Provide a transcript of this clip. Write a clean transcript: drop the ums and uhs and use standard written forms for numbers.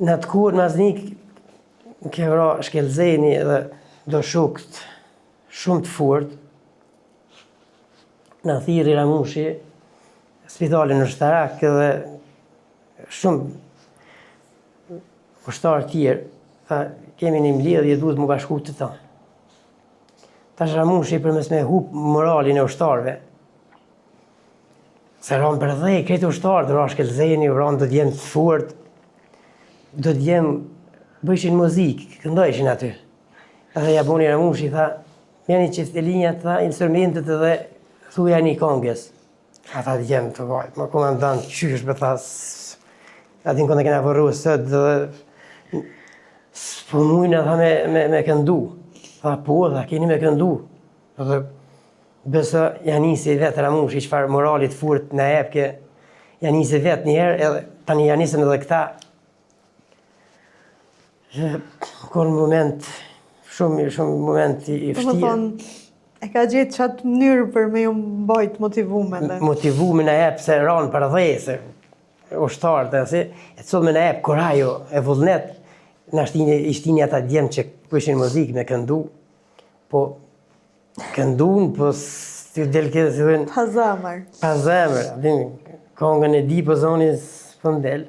Në atë kohë në Aznik, ke vra Shkelzeni dhe do shukët shumë të fort. Në thiri Ramushi, spitalin në Shtarak dhe shumë ushtarë tjerë. Tha, kemi një mbledhje, duhet më bashku të ta. Tash Ramushi përmes me hup moralin e ushtarëve. Se ranë për dhej, kretë ushtarë, ra Shkelzeni, ranë do t'jenë të fort, do t'jenë, bëjshin muzikë, këndojshin aty. Edhe ja boni Ramushi, tha, jeni qift e linjat, tha, instrumentet edhe thuja një kongës. Ata t'jenë të vaj, më komandant qysh, për tha, atin kënë kena përru sët, dhe s'po mujnë, tha, me këndu. Tha, po, tha, keni me këndu. Dhe bësa janisi vetë Ramushi, qëfar moralit furt në epke, janisi vetë njerë, edhe tani janisën edhe këta. Kur në moment, shumë moment i fështirë. Më thonë, e ka gjetë qatë mënyrë për me ju mbajt motivume. Motivume në epë se ranë për dhe, se ushtarë të nësi, e të me në epë korajo e vullnet, në ishtini ata djemë që pëshin muzikë me këndu, po këndun, po si del këtë si dhenë... Pa zemër. Pa zemër, kongën e di po zonis për ndel.